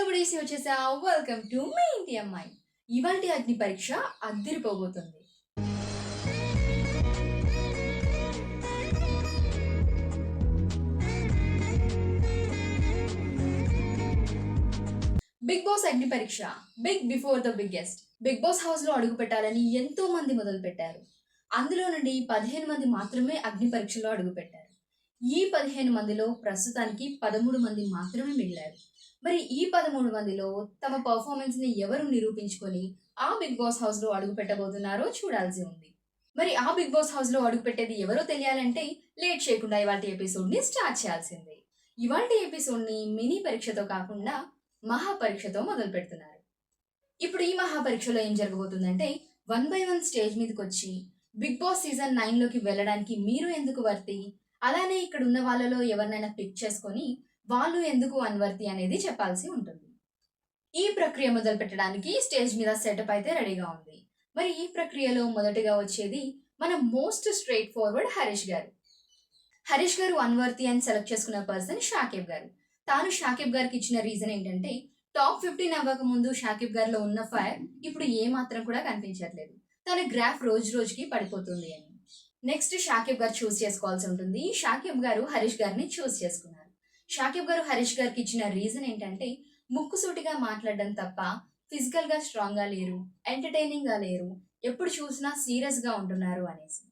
బుడీసి వచ్చేసా. Welcome to me ఇంటి అమ్మాయి. ఇవాల్టి అగ్ని పరీక్ష అద్దిరిపోబోతుంది. బిగ్ బాస్ అగ్ని పరీక్ష, big before the biggest. Bigg Boss house లో అడుగు పెట్టాలని ఎంతో మంది మొదలు పెట్టారు. అందులో నుండి 15 మంది మాత్రమే అగ్ని పరీక్షలో అడుగు పెట్టారు. ఈ 15 మందిలో ప్రస్తుతానికి 13 మంది మాత్రమే మిగిలారు. మరి ఈ 13 మందిలో తమ పర్ఫార్మెన్స్ ని ఎవరు నిరూపించుకొని ఆ బిగ్ బాస్ హౌస్ లో అడుగు పెట్టబోతున్నారో చూడాల్సి ఉంది. మరి ఆ బిగ్ బాస్ హౌస్ లో అడుగు పెట్టేది ఎవరో తెలియాలంటే లేట్ చేయకుండా ఇవాళ ఎపిసోడ్ ని స్టార్ట్ చేయాల్సిందే. ఇవాళ ఎపిసోడ్ ని మినీ పరీక్షతో కాకుండా మహా పరీక్షతో మొదలు పెడుతున్నారు. ఇప్పుడు ఈ మహా పరీక్షలో ఏం జరగబోతుందంటే 1 by 1 స్టేజ్ మీదకి వచ్చి బిగ్ బాస్ సీజన్ 9 లోకి వెళ్ళడానికి మీరు ఎందుకు వర్తి, అలానే ఇక్కడ ఉన్న వాళ్ళలో ఎవరినైనా పిక్ చేసుకొని వాళ్ళు ఎందుకు అన్వర్తి అనేది చెప్పాల్సి ఉంటుంది. ఈ ప్రక్రియ మొదలు పెట్టడానికి స్టేజ్ మీద సెటప్ అయితే రెడీగా ఉంది. మరి ఈ ప్రక్రియలో మొదటగా వచ్చేది మన మోస్ట్ స్ట్రైట్ ఫార్వర్డ్ హరీష్ గారు. హరీష్ గారు అన్వర్తి అని సెలెక్ట్ చేసుకున్న పర్సన్ షాకిబ్ గారు. తాను షాకిబ్ గారికి ఇచ్చిన రీజన్ ఏంటంటే టాప్ 15 అవ్వక ముందు షాకిబ్ గారిలో ఉన్న ఫైర్ ఇప్పుడు ఏ మాత్రం కూడా కనిపించట్లేదు, తన గ్రాఫ్ రోజు రోజుకి పడిపోతుంది అని. నెక్స్ట్ షాకిబ్ గారు చూస్ చేసుకోవాల్సి ఉంటుంది. షాకిబ్ గారు హరీష్ గారిని చూస్ చేసుకున్నారు. షాకిబ్ గారు హరీష్ గారికి ఇచ్చిన రీజన్ ఏంటంటే ముక్కుసూటిగా మాట్లాడడం తప్ప ఫిజికల్ గా స్ట్రాంగ్ గా లేరు, ఎంటర్టైనింగ్ గా లేరు, ఎప్పుడు చూసినా సీరియస్ గా ఉంటున్నారు అనేసి.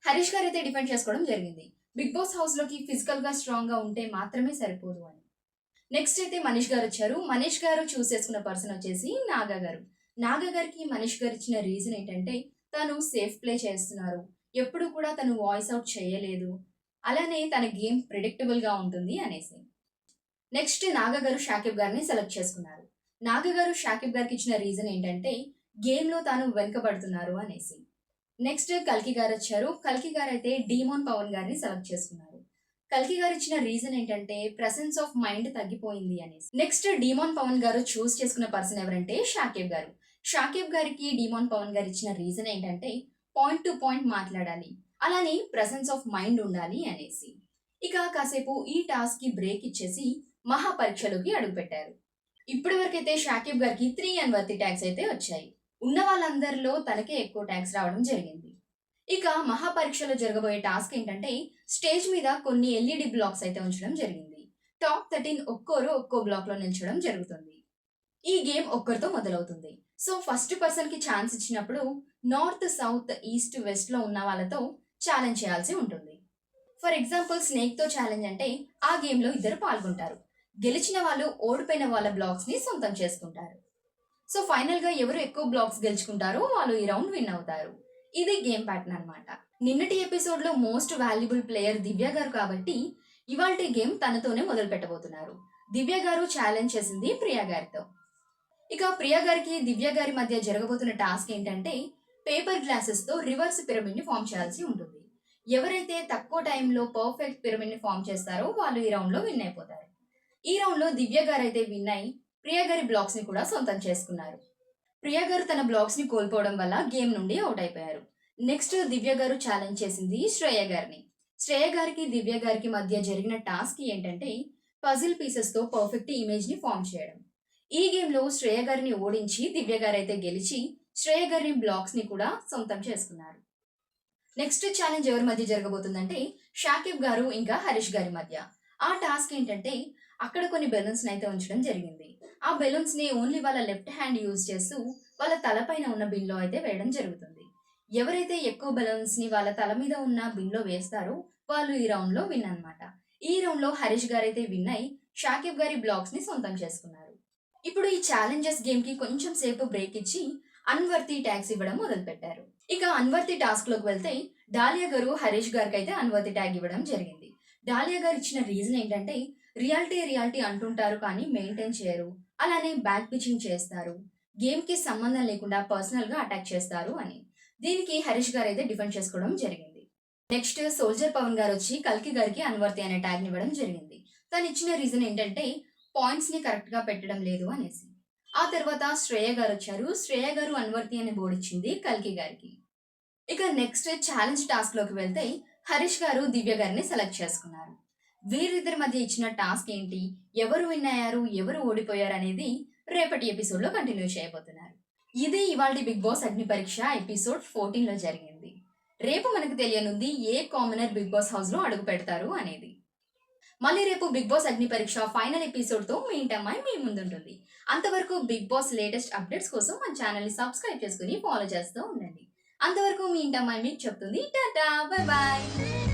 హరీష్ గారు అయితే డిఫెండ్ చేసుకోవడం జరిగింది, బిగ్ బాస్ హౌస్ లోకి ఫిజికల్ గా స్ట్రాంగ్ గా ఉంటే మాత్రమే సరిపోదు అని. నెక్స్ట్ అయితే మనీష్ గారు వచ్చారు. మనీష్ గారు చూస్ చేసుకున్న పర్సన్ వచ్చేసి నాగా గారు. నాగా గారికి మనీష్ గారు ఇచ్చిన రీజన్ ఏంటంటే తను సేఫ్ ప్లే చేస్తున్నారు, ఎప్పుడు కూడా తను వాయిస్ అవుట్ చేయలేదు, అలానే తన గేమ్ ప్రిడిక్టబుల్ గా ఉంటుంది అనేసి. నెక్స్ట్ నాగా గారు షాకిబ్ గారిని సెలెక్ట్ చేసుకున్నారు. నాగా గారు షాకిబ్ గారికి ఇచ్చిన రీజన్ ఏంటంటే గేమ్ లో తాను వెనుకబడుతున్నారు అనేసి. నెక్స్ట్ కల్కి గారు వచ్చారు. కల్కి గారు అయితే డీమోన్ పవన్ గారిని సెలెక్ట్ చేసుకున్నారు. కల్కి గారు ఇచ్చిన రీజన్ ఏంటంటే ప్రెసెన్స్ ఆఫ్ మైండ్ తగ్గిపోయింది అనేసి. నెక్స్ట్ డీమోన్ పవన్ గారు చూస్ చేసుకున్న పర్సన్ ఎవరంటే షాకిబ్ గారు. షాకిబ్ గారికి డీమోన్ పవన్ గారు ఇచ్చిన రీజన్ ఏంటంటే పాయింట్ టు పాయింట్ మాట్లాడాలి, అలానే ప్రెసెన్స్ ఆఫ్ మైండ్ ఉండాలి అనేసి. ఇక కాసేపు ఈ టాస్క్ కి బ్రేక్ ఇచ్చేసి మహా పరీక్షలోకి అడుగు పెట్టారు. ఇప్పటి వరకైతే షాకిబ్ గారికి 3 అన్వర్తి ట్యాగ్స్ అయితే వచ్చాయి. ఉన్న వాళ్ళందరిలో తనకే ఎక్కువ ట్యాగ్స్ రావడం జరిగింది. ఇక మహా పరీక్షలో జరగబోయే టాస్క్ ఏంటంటే స్టేజ్ మీద కొన్ని ఎల్ఈడి బ్లాక్స్ అయితే ఉంచడం జరిగింది. టాప్ 13 ఒక్కోరు ఒక్కో బ్లాక్ లో నిల్చడం జరుగుతుంది. ఈ గేమ్ ఒక్కరితో మొదలవుతుంది. సో ఫస్ట్ పర్సన్ కి ఛాన్స్ ఇచ్చినప్పుడు నార్త్, సౌత్, ఈస్ట్, వెస్ట్ లో ఉన్న వాళ్ళతో ఛాలెంజ్ చేయాల్సి ఉంటుంది. ఫర్ ఎగ్జాంపుల్ స్నేక్ తో ఛాలెంజ్ అంటే ఆ గేమ్ లో ఇద్దరు పాల్గొంటారు. గెలిచిన వాళ్ళు ఓడిపోయిన వాళ్ళ బ్లాక్స్ ని సొంతం చేసుకుంటారు. సో ఫైనల్ గా ఎవరు ఎక్కువ బ్లాక్స్ గెలుచుకుంటారో వాళ్ళు ఈ రౌండ్ విన్ అవుతారు. ఇది గేమ్ ప్యాటర్న్ అన్నమాట. నిన్నటి ఎపిసోడ్ లో మోస్ట్ వాల్యుబుల్ ప్లేయర్ దివ్య గారు కాబట్టి ఇవాల్టి గేమ్ తనతోనే మొదలు పెట్టబోతున్నారు. దివ్య గారు ఛాలెంజ్ చేసింది ప్రియా గారితో. ఇక ప్రియా గారికి దివ్య గారి మధ్య జరగబోతున్న టాస్క్ ఏంటంటే పేపర్ గ్లాసెస్ తో రివర్స్ పిరమిడ్ ని ఫామ్ చేయాల్సి ఉంటుంది. ఎవరైతే తక్కువ టైంలో పర్ఫెక్ట్ పిరమిడ్ ని ఫామ్ చేస్తారో వాళ్ళు ఈ రౌండ్ లో విన్ అయిపోతారు. ఈ రౌండ్ లో దివ్య గారు అయితే విన్ అయి ప్రియా గారి బ్లాక్స్ ని కూడా సొంతం చేసుకున్నారు. ప్రియా గారు తన బ్లాక్స్ ని కోల్పోవడం వల్ల గేమ్ నుండి అవుట్ అయిపోయారు. నెక్స్ట్ దివ్య గారు ఛాలెంజ్ చేసింది శ్రేయ గారిని. శ్రేయ గారికి దివ్య గారికి మధ్య జరిగిన టాస్క్ ఏంటంటే పజిల్ పీసెస్ తో పర్ఫెక్ట్ ఇమేజ్ ని ఫామ్ చేయడం. ఈ గేమ్ లో శ్రేయ గారిని ఓడించి దివ్య గారు అయితే గెలిచి శ్రేయ గారి బ్లాక్స్ ని కూడా సొంతం చేసుకున్నారు. నెక్స్ట్ ఛాలెంజ్ ఎవరి మధ్య జరగబోతుందంటే షాకిబ్ గారు ఇంకా హరీష్ గారి మధ్య. ఆ టాస్క్ ఏంటంటే అక్కడ కొన్ని బెలూన్స్ అయితే ఉంచడం జరిగింది. ఆ బెలూన్స్ ని ఓన్లీ వాళ్ళ లెఫ్ట్ హ్యాండ్ యూజ్ చేస్తూ వాళ్ళ తలపైన ఉన్న బిన్ లో అయితే వేయడం జరుగుతుంది. ఎవరైతే ఎక్కువ బెలూన్స్ ని వాళ్ళ తల మీద ఉన్న బిన్ లో వేస్తారో వాళ్ళు ఈ రౌండ్ లో విన్ అన్నమాట. ఈ రౌండ్ లో హరీష్ గారు అయితే విన్ అయి షాకిబ్ గారి బ్లాక్స్ ని సొంతం చేసుకున్నారు. ఇప్పుడు ఈ ఛాలెంజెస్ గేమ్ కి కొంచెం సేపు బ్రేక్ ఇచ్చి అన్వర్తి ట్యాగ్స్ ఇవ్వడం మొదలు పెట్టారు. ఇక అన్వర్తి టాస్క్ లోకి వెళ్తే డాలియా గారు హరీష్ గారికి అయితే అన్వర్తి ట్యాగ్ ఇవ్వడం జరిగింది. డాలియా గారు ఇచ్చిన రీజన్ ఏంటంటే రియాలిటీ అంటుంటారు కానీ మెయింటైన్ చేయరు, అలానే బ్యాక్ పిచింగ్ చేస్తారు, గేమ్ కి సంబంధం లేకుండా పర్సనల్ గా అటాక్ చేస్తారు అని. దీనికి హరీష్ గారు అయితే డిఫెండ్ చేసుకోవడం జరిగింది. నెక్స్ట్ సోల్జర్ పవన్ గారు వచ్చి కల్కి గారికి అన్వర్తి అనే ట్యాగ్ ఇవ్వడం జరిగింది. తను ఇచ్చిన రీజన్ ఏంటంటే పాయింట్స్ ని కరెక్ట్ గా పెట్టడం లేదు అనేసి. ఆ తర్వాత శ్రేయ గారు వచ్చారు. శ్రేయ గారు అన్వర్తి అనే బోర్డు ఇచ్చింది కల్కి గారికి. ఇక నెక్స్ట్ ఛాలెంజ్ టాస్క్ లోకి వెళ్తే హరీష్ గారు దివ్య గారిని సెలెక్ట్ చేసుకున్నారు. వీరిద్దరి మధ్య ఇచ్చిన టాస్క్ ఏంటి, ఎవరు విన్ అయ్యారు, ఎవరు ఓడిపోయారు అనేది రేపటి ఎపిసోడ్ లో కంటిన్యూ చేయబోతున్నారు. ఇది ఇవాళ బిగ్ బాస్ అగ్ని పరీక్ష ఎపిసోడ్ 14 లో జరిగింది. రేపు మనకు తెలియనుంది ఏ కామనర్ బిగ్ బాస్ హౌస్ లో అడుగు పెడతారు అనేది. మళ్ళీ రేపు బిగ్ బాస్ అగ్ని పరీక్ష ఫైనల్ ఎపిసోడ్ తో మీ ఇంటమ్మాయి మీ ముందుంటుంది. అంతవరకు బిగ్ బాస్ లేటెస్ట్ అప్డేట్స్ కోసం మన ఛానల్ ని సబ్స్క్రైబ్ చేసుకుని ఫాలో చేస్తూ ఉండండి. అంతవరకు మీ ఇంటమ్మాయి మీకు చెప్తుంది టాటా, బై బాయ్.